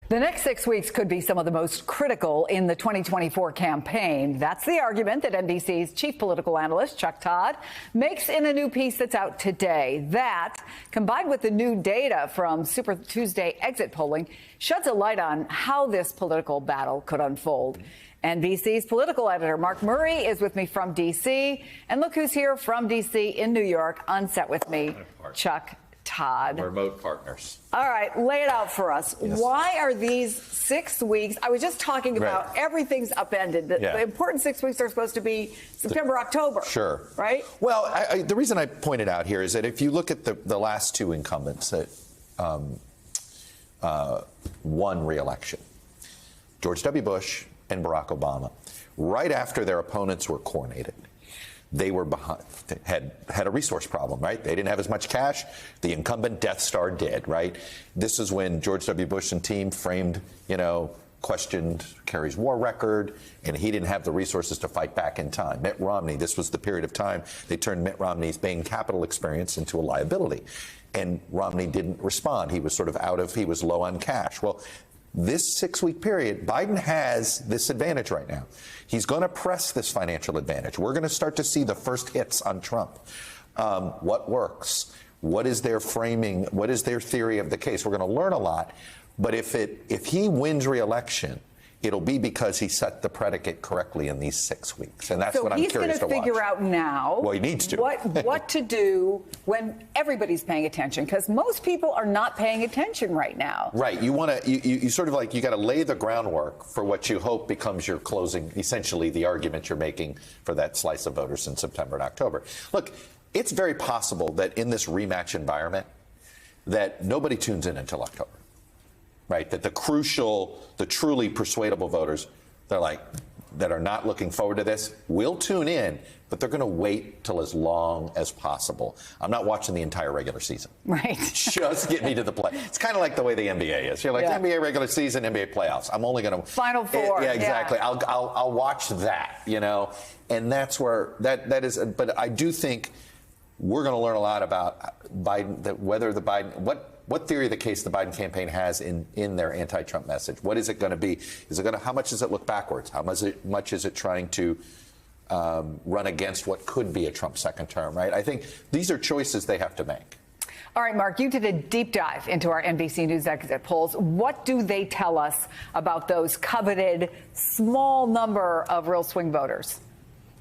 The next 6 weeks could be some of the most critical in the 2024 campaign. That's the argument that NBC's chief political analyst, Chuck Todd, makes in a new piece that's out today. That, combined with the new data from Super Tuesday exit polling, sheds a light on how this political battle could unfold. NBC's political editor, Mark Murray, is with me from D.C. And look who's here from D.C. in New York on set with me, Chuck Todd. Remote partners. All right, lay it out for us. Yes. Why are these 6 weeks? I was just talking about everything's upended. The important 6 weeks are supposed to be September, October. Sure. Right? Well, the reason I pointed out here is that if you look at the last two incumbents that won re-election, George W. Bush and Barack Obama, right after their opponents were coronated, they were behind, had a resource problem, right? They didn't have as much cash. The incumbent Death Star did, right? This is when George W. Bush and team framed, questioned Kerry's war record, and he didn't have the resources to fight back in time. Mitt Romney, this was the period of time they turned Mitt Romney's Bain Capital experience into a liability. And Romney didn't respond. He was he was low on cash. Well, this 6 week period, Biden has this advantage right now. He's going to press this financial advantage. We're going to start to see the first hits on Trump. What works? What is their framing? What is their theory of the case? We're going to learn a lot. But if he wins re-election, it'll be because he set the predicate correctly in these 6 weeks. And that's what I'm curious to watch. So he's going to figure out now he needs to. what to do when everybody's paying attention, because most people are not paying attention right now. Right. You want to, you sort of you got to lay the groundwork for what you hope becomes your closing, essentially the argument you're making for that slice of voters in September and October. Look, it's very possible that in this rematch environment that nobody tunes in until October. Right, that the truly persuadable voters, that are not looking forward to this, will tune in, but they're going to wait till as long as possible. I'm not watching the entire regular season. Right. Just get me to the play. It's kind of like the way the NBA is. You're like, NBA regular season, NBA playoffs. I'm only going to Final Four. Yeah, exactly. Yeah. I'll watch that. And that's where that is. But I do think we're going to learn a lot about Biden. What theory of the case the Biden campaign has in their anti-Trump message? What is it going to be? How much does it look backwards? How much is it trying to run against what could be a Trump second term, right? I think these are choices they have to make. All right, Mark, you did a deep dive into our NBC News exit polls. What do they tell us about those coveted small number of real swing voters?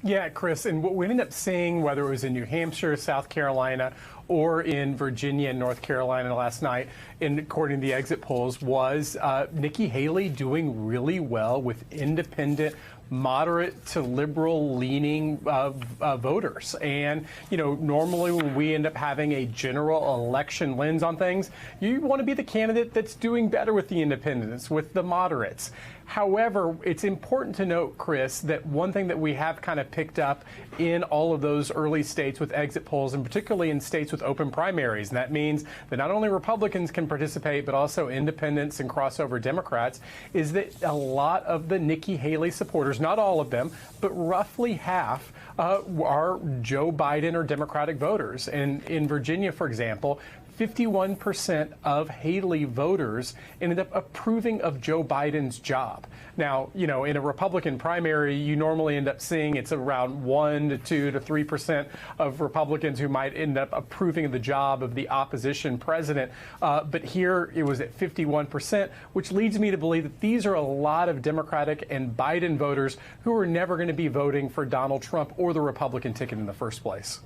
Yeah, Chris, and what we ended up seeing, whether it was in New Hampshire, South Carolina, or in Virginia and North Carolina last night, according to the exit polls, was Nikki Haley doing really well with independent, moderate to liberal leaning voters. And, normally when we end up having a general election lens on things, you want to be the candidate that's doing better with the independents, with the moderates. However, it's important to note, Chris, that one thing that we have kind of picked up in all of those early states with exit polls, and particularly in states with open primaries, and that means that not only Republicans can participate, but also independents and crossover Democrats, is that a lot of the Nikki Haley supporters, not all of them, but roughly half, are Joe Biden or Democratic voters. And in Virginia, for example, 51% of Haley voters ended up approving of Joe Biden's job. Now, in a Republican primary, you normally end up seeing it's around 1 to 2 to 3% of Republicans who might end up approving of the job of the opposition president. But here it was at 51%, which leads me to believe that these are a lot of Democratic and Biden voters who are never going to be voting for Donald Trump or the Republican ticket in the first place.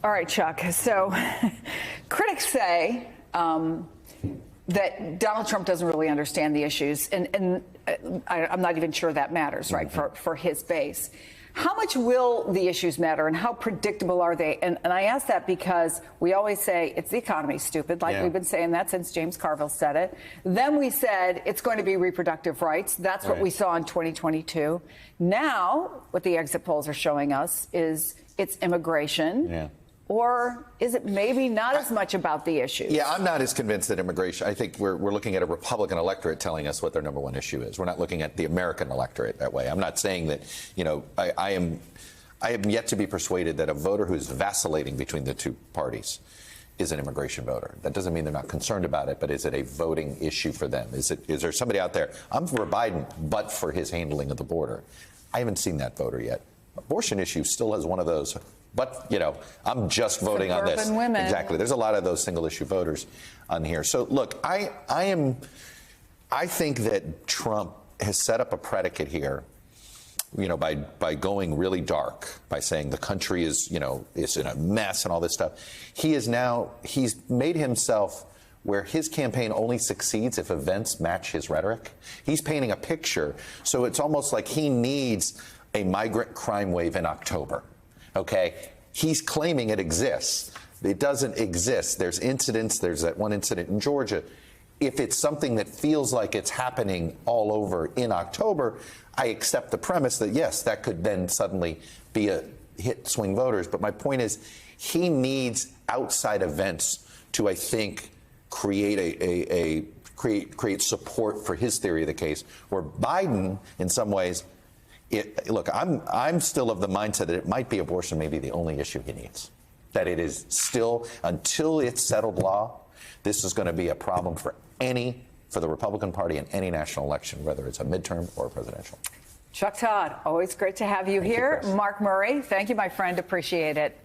All right, Chuck. So critics say that Donald Trump doesn't really understand the issues. And I'm not even sure that matters, right, for his base. How much will the issues matter and how predictable are they? And I ask that because we always say it's the economy, stupid, like we've been saying that since James Carville said it. Then we said it's going to be reproductive rights. That's what we saw in 2022. Now, what the exit polls are showing us is it's immigration. Yeah. Or is it maybe not as much about the issues? Yeah, I'm not as convinced that immigration. I think we're looking at a Republican electorate telling us what their number one issue is. We're not looking at the American electorate that way. I'm not saying that, I am yet to be persuaded that a voter who's vacillating between the two parties is an immigration voter. That doesn't mean they're not concerned about it, but is it a voting issue for them? Is there somebody out there, I'm for Biden, but for his handling of the border? I haven't seen that voter yet. Abortion issue still has one of those, but, you know, I'm just voting on this. Women. Exactly. There's a lot of those single issue voters on here. So, look, I think that Trump has set up a predicate here, you know, by going really dark, by saying the country is, you know, is in a mess and all this stuff. He's made himself where his campaign only succeeds if events match his rhetoric. He's painting a picture, so it's almost like he needs a migrant crime wave in October, okay? He's claiming it exists. It doesn't exist. There's incidents. There's that one incident in Georgia. If it's something that feels like it's happening all over in October, I accept the premise that, yes, that could then suddenly be a hit swing voters. But my point is, he needs outside events to, I think, create create support for his theory of the case, where Biden, in some ways, look, I'm still of the mindset that it might be abortion may be the only issue he needs. That it is still, until it's settled law, this is going to be a problem for the Republican Party in any national election, whether it's a midterm or a presidential. Chuck Todd, always great to have you here. You, Mark Murray, thank you, my friend. Appreciate it.